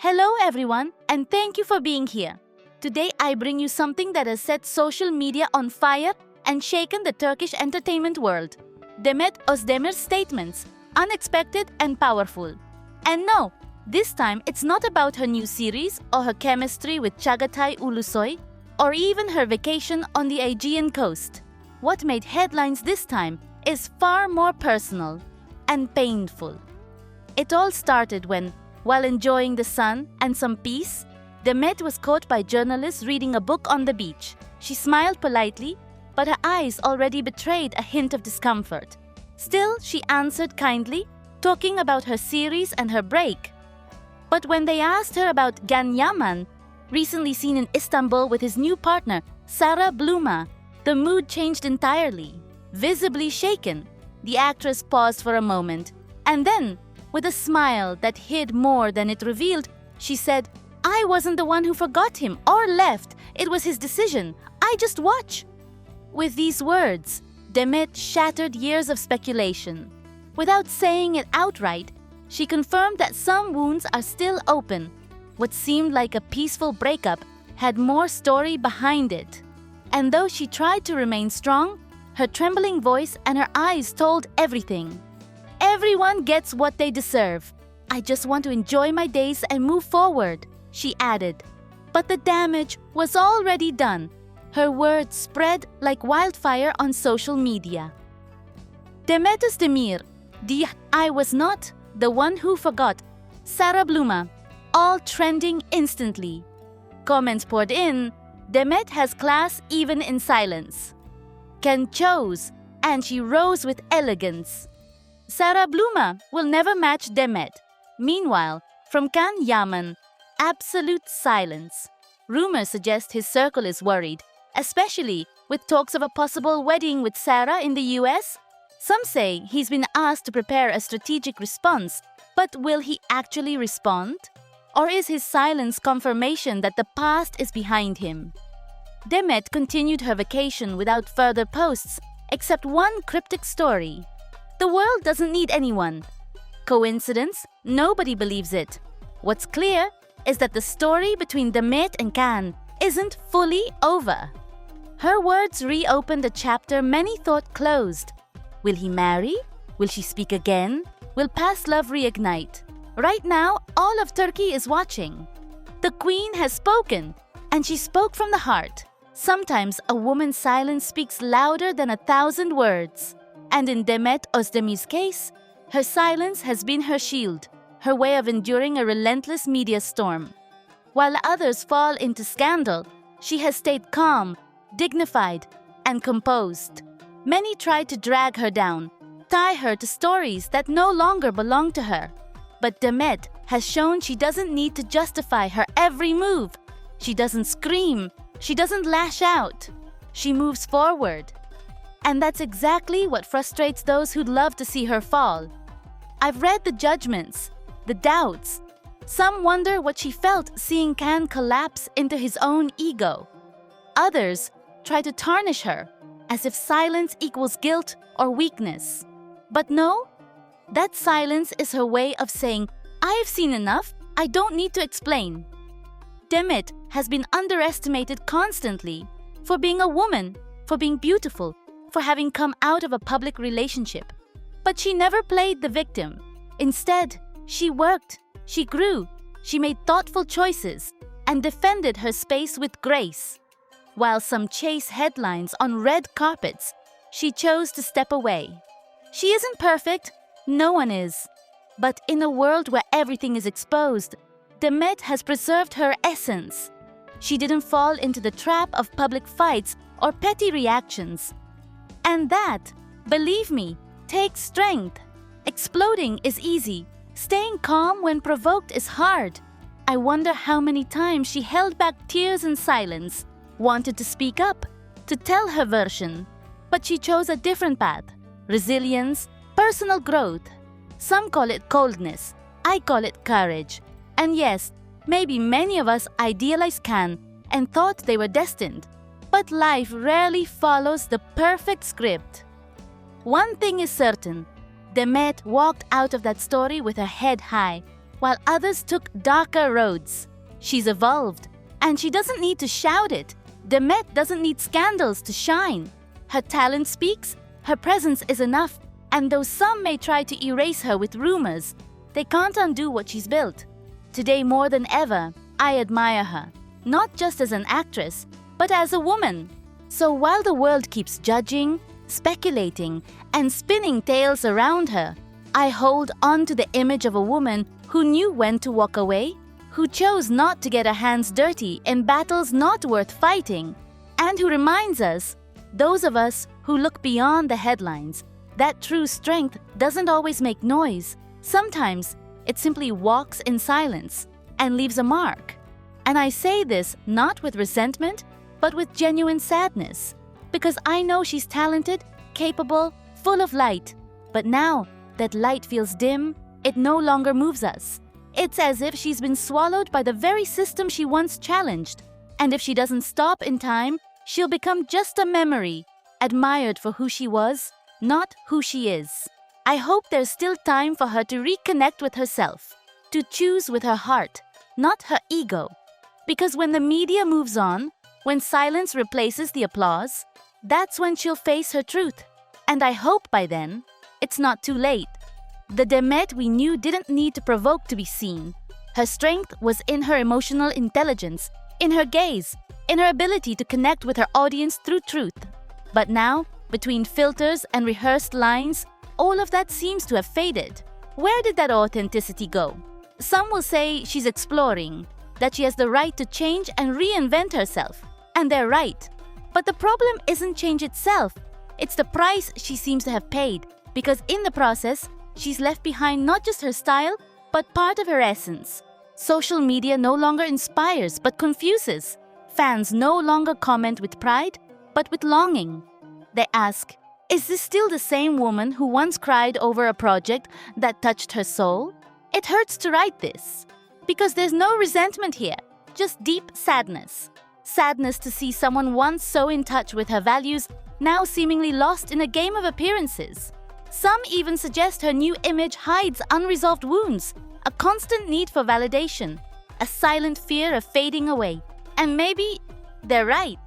Hello everyone, and thank you for being here. Today I bring you something that has set social media on fire and shaken the Turkish entertainment world. Demet Özdemir's statements, unexpected and powerful. And no, this time it's not about her new series or her chemistry with Çağatay Ulusoy or even her vacation on the Aegean coast. What made headlines this time is far more personal and painful. It all started when, while enjoying the sun and some peace, Demet was caught by journalists reading a book on the beach. She smiled politely, but her eyes already betrayed a hint of discomfort. Still, she answered kindly, talking about her series and her break. But when they asked her about Can Yaman, recently seen in Istanbul with his new partner, Sara Bluma, the mood changed entirely. Visibly shaken, the actress paused for a moment, and then, with a smile that hid more than it revealed, she said, "I wasn't the one who forgot him or left. It was his decision. I just watch." With these words, Demet shattered years of speculation. Without saying it outright, she confirmed that some wounds are still open. What seemed like a peaceful breakup had more story behind it. And though she tried to remain strong, her trembling voice and her eyes told everything. "Everyone gets what they deserve. I just want to enjoy my days and move forward," she added. But the damage was already done. Her words spread like wildfire on social media. Demet Özdemir, I was not the one who forgot. Sara Bluma, all trending instantly. Comments poured in. Demet has class even in silence. Ken chose, and she rose with elegance. Sara Bluma will never match Demet. Meanwhile, from Can Yaman, absolute silence. Rumors suggest his circle is worried, especially with talks of a possible wedding with Sara in the US. Some say he's been asked to prepare a strategic response, but will he actually respond? Or is his silence confirmation that the past is behind him? Demet continued her vacation without further posts, except one cryptic story. The world doesn't need anyone. Coincidence? Nobody believes it. What's clear is that the story between Demet and Can isn't fully over. Her words reopened a chapter many thought closed. Will he marry? Will she speak again? Will past love reignite? Right now, all of Turkey is watching. The Queen has spoken, and she spoke from the heart. Sometimes a woman's silence speaks louder than 1,000 words. And in Demet Özdemir's case, her silence has been her shield, her way of enduring a relentless media storm. While others fall into scandal, she has stayed calm, dignified, and composed. Many tried to drag her down, tie her to stories that no longer belong to her. But Demet has shown she doesn't need to justify her every move. She doesn't scream. She doesn't lash out. She moves forward. And that's exactly what frustrates those who'd love to see her fall. I've read the judgments, the doubts. Some wonder what she felt seeing Can collapse into his own ego. Others try to tarnish her, as if silence equals guilt or weakness. But no, that silence is her way of saying, "I've seen enough, I don't need to explain." Demet has been underestimated constantly for being a woman, for being beautiful, for having come out of a public relationship. But she never played the victim. Instead, she worked, she grew, she made thoughtful choices, and defended her space with grace. While some chase headlines on red carpets, she chose to step away. She isn't perfect, no one is. But in a world where everything is exposed, Demet has preserved her essence. She didn't fall into the trap of public fights or petty reactions. And that, believe me, takes strength. Exploding is easy. Staying calm when provoked is hard. I wonder how many times she held back tears in silence, wanted to speak up, to tell her version. But she chose a different path. Resilience, personal growth. Some call it coldness. I call it courage. And yes, maybe many of us idealized Can and thought they were destined. But life rarely follows the perfect script. One thing is certain, Demet walked out of that story with her head high, while others took darker roads. She's evolved, and she doesn't need to shout it. Demet doesn't need scandals to shine. Her talent speaks, her presence is enough, and though some may try to erase her with rumors, they can't undo what she's built. Today more than ever, I admire her, not just as an actress, but as a woman. So while the world keeps judging, speculating, and spinning tales around her, I hold on to the image of a woman who knew when to walk away, who chose not to get her hands dirty in battles not worth fighting, and who reminds us, those of us who look beyond the headlines, that true strength doesn't always make noise. Sometimes it simply walks in silence and leaves a mark. And I say this not with resentment, but with genuine sadness, because I know she's talented, capable, full of light. But now that light feels dim, it no longer moves us. It's as if she's been swallowed by the very system she once challenged. And if she doesn't stop in time, she'll become just a memory, admired for who she was, not who she is. I hope there's still time for her to reconnect with herself, to choose with her heart, not her ego. Because when the media moves on, when silence replaces the applause, that's when she'll face her truth. And I hope by then, it's not too late. The Demet we knew didn't need to provoke to be seen. Her strength was in her emotional intelligence, in her gaze, in her ability to connect with her audience through truth. But now, between filters and rehearsed lines, all of that seems to have faded. Where did that authenticity go? Some will say she's exploring, that she has the right to change and reinvent herself. And they're right. But the problem isn't change itself. It's the price she seems to have paid, because in the process, she's left behind not just her style, but part of her essence. Social media no longer inspires, but confuses. Fans no longer comment with pride, but with longing. They ask, is this still the same woman who once cried over a project that touched her soul? It hurts to write this, because there's no resentment here, just deep sadness. Sadness to see someone once so in touch with her values, now seemingly lost in a game of appearances. Some even suggest her new image hides unresolved wounds, a constant need for validation, a silent fear of fading away. And maybe they're right.